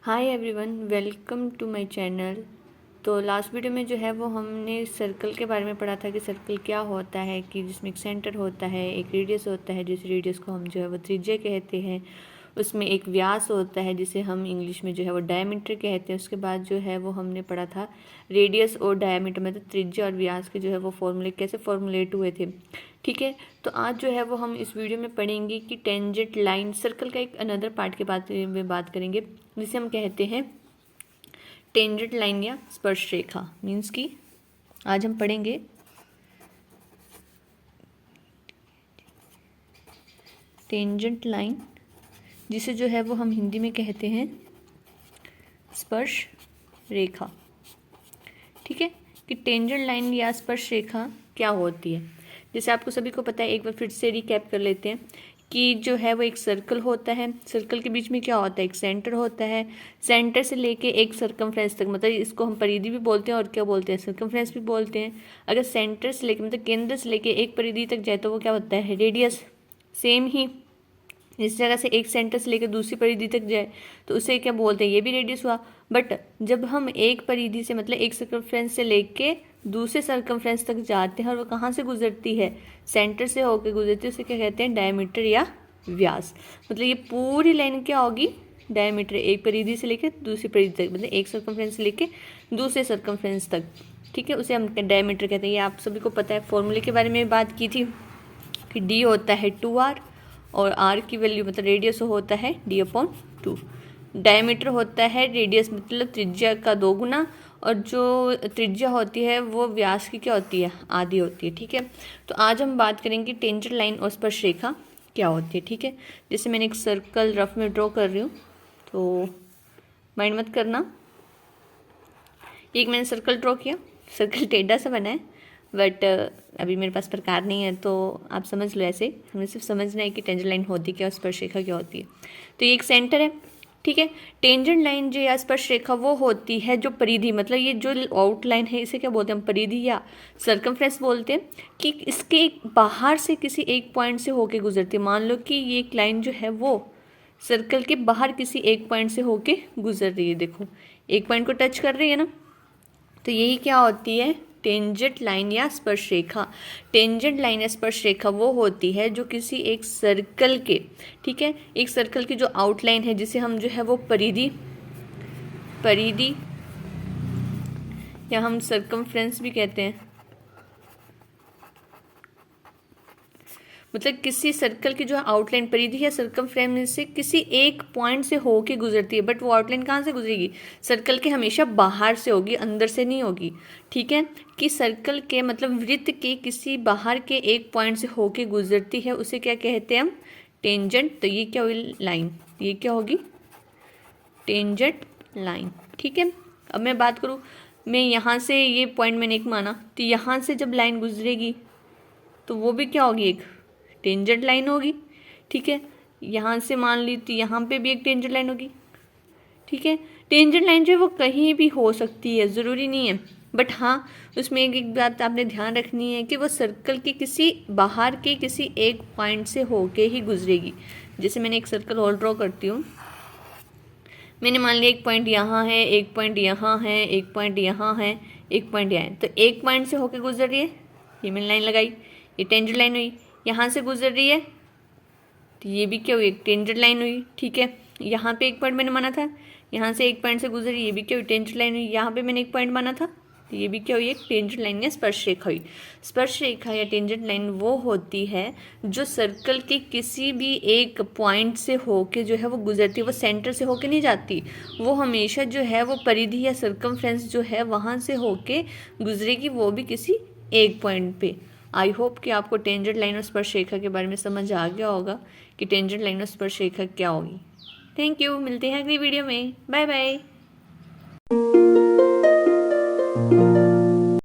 Hi everyone, welcome to my channel. तो last video में जो है वो हमने सर्कल के बारे में पढ़ा था कि सर्कल क्या होता है, कि जिसमें एक सेंटर होता है, एक रेडियस होता है, जिस रेडियस को हम जो है वो त्रिज्या कहते हैं। उसमें एक व्यास होता है जिसे हम इंग्लिश में जो है वो डायमीटर कहते हैं। उसके बाद जो है वो हमने पढ़ा था रेडियस और डायमीटर, मतलब त्रिज्या और व्यास के जो है वो फॉर्मूले कैसे फॉर्मुलेट हुए थे। ठीक है, तो आज जो है वो हम इस वीडियो में पढ़ेंगे कि टेंजेंट लाइन, सर्कल का एक अनदर पार्ट के बात करेंगे जिसे हम कहते हैं टेंजेंट लाइन या स्पर्श रेखा। मीन्स कि आज हम पढ़ेंगे टेंजेंट लाइन, जिसे जो है वो हम हिंदी में कहते हैं स्पर्श रेखा। ठीक है, कि टेंजेंट लाइन या स्पर्श रेखा क्या होती है। जैसे आपको सभी को पता है, एक बार फिर से रिकैप कर लेते हैं कि जो है वो एक सर्कल होता है। सर्कल के बीच में क्या होता है, एक सेंटर होता है। सेंटर से लेके एक सर्कमफ्रेंस तक, मतलब इसको हम परिधि भी बोलते हैं और क्या बोलते हैं, सर्कमफ्रेंस भी बोलते हैं। अगर सेंटर से लेके मतलब केंद्र से लेके एक परिधि तक जाए तो वो क्या होता है, रेडियस। सेम ही इस जगह से एक सेंटर से लेकर दूसरी परिधि तक जाए तो उसे क्या बोलते हैं, ये भी रेडियस हुआ। बट जब हम एक परिधि से मतलब एक सर्कमफ्रेंस से लेके दूसरे सर्कमफ्रेंस तक जाते हैं और वो कहाँ से गुजरती है, सेंटर से होकर गुजरती है, उसे क्या कहते हैं, डायमीटर या व्यास। मतलब ये पूरी लाइन क्या होगी, डायमीटर, एक परिधि से लेकर दूसरी परिधि तक, मतलब एक सर्कमफ्रेंस से लेकर दूसरे सर्कमफ्रेंस तक। ठीक है, उसे हम डायमीटर कहते हैं। ये आप सभी को पता है। फॉर्मूले के बारे में बात की थी कि डी होता है 2r और r की वैल्यू मतलब रेडियस होता है d/2। डायमीटर होता है रेडियस मतलब त्रिज्या का 2 गुना, और जो त्रिज्या होती है वो व्यास की क्या होती है, आधी होती है। ठीक है, तो आज हम बात करेंगे टेंजेंट लाइन और स्पर्श रेखा क्या होती है। ठीक है, जैसे मैंने एक सर्कल रफ में ड्रॉ कर रही हूँ, तो माइंड मत करना। एक मैंने सर्कल ड्रॉ किया, सर्कल टेढ़ा सा बना है, बट अभी मेरे पास प्रकार नहीं है तो आप समझ लो। ऐसे हमें सिर्फ समझना है कि टेंजेंट लाइन होती क्या और स्पर्श रेखा क्या होती है। तो ये एक सेंटर है। ठीक है, टेंजेंट लाइन जो या स्पर्श रेखा वो होती है जो परिधि, मतलब ये जो आउटलाइन है इसे क्या बोलते हैं हम, परिधि या सर्कमफ्रेंस बोलते हैं, कि इसके बाहर से किसी एक पॉइंट से होके गुजरती है। मान लो कि ये एक लाइन जो है वो सर्कल के बाहर किसी एक पॉइंट से होके गुजर रही है। देखो, एक पॉइंट को टच कर रही है ना, तो यही क्या होती है, टेंजेंट लाइन या स्पर्श रेखा। टेंजेंट लाइन या स्पर्श रेखा वो होती है जो किसी एक सर्कल के, ठीक है, एक सर्कल की जो आउटलाइन है जिसे हम जो है वो परिधि या हम सर्कमफ्रेंस भी कहते हैं, मतलब किसी सर्कल की जो आउटलाइन परिधि या सर्कमफ्रेंस से किसी एक पॉइंट से होके गुजरती है। बट वो आउटलाइन कहाँ से गुजरेगी, सर्कल के हमेशा बाहर से होगी, अंदर से नहीं होगी। ठीक है, कि सर्कल के मतलब वृत्त के किसी बाहर के एक पॉइंट से होके गुजरती है, उसे क्या कहते हैं हम, टेंजेंट। तो ये क्या हुई, लाइन, ये क्या होगी, टेंजेंट लाइन। ठीक है, अब मैं बात करूँ, मैं यहाँ से ये पॉइंट मैंने एक माना, तो यहाँ से जब लाइन गुजरेगी तो वो भी क्या होगी, एक टेंजेंट लाइन होगी। ठीक है, यहाँ से मान ली तो यहाँ पे भी एक टेंजेंट लाइन होगी। ठीक है, टेंजेंट लाइन जो है वो कहीं भी हो सकती है, ज़रूरी नहीं है। बट हाँ, उसमें एक बात आपने ध्यान रखनी है कि वो सर्कल के किसी बाहर के किसी एक पॉइंट से होके ही गुजरेगी। जैसे मैंने एक सर्कल और ड्रॉ करती हूँ, मैंने मान लिया एक पॉइंट यहाँ है, एक पॉइंट यहाँ है, एक पॉइंट यहाँ है, एक पॉइंट यहाँ है। तो एक पॉइंट से होके गुजर रही है, ये मैंने लाइन लगाई, ये टेंजेंट लाइन हुई। यहाँ से गुजर रही है तो ये भी क्या हुई, एक टेंजेंट लाइन हुई। ठीक है, यहाँ पे एक पॉइंट मैंने माना था, यहाँ से एक पॉइंट से गुजर रही, ये भी क्या हुई, टेंजेंट लाइन हुई। यहाँ पे मैंने एक पॉइंट माना था तो ये भी क्या हुई, एक टेंजेंट लाइन या स्पर्श रेखा हुई। स्पर्श रेखा या टेंजेंट लाइन वो होती है जो सर्कल के किसी भी एक पॉइंट से होके जो है वो गुजरती है। वो सेंटर से होके नहीं जाती, वो हमेशा जो है वो परिधि या सर्कमफ्रेंस जो है वहाँ से होके गुजरेगी, वो भी किसी एक पॉइंट पे। आई होप कि आपको टेंजेंट लाइन और स्पर्श रेखा के बारे में समझ आ गया होगा कि टेंजेंट लाइन और स्पर्श रेखा क्या होगी। थैंक यू, मिलते हैं अगली वीडियो में, बाय बाय।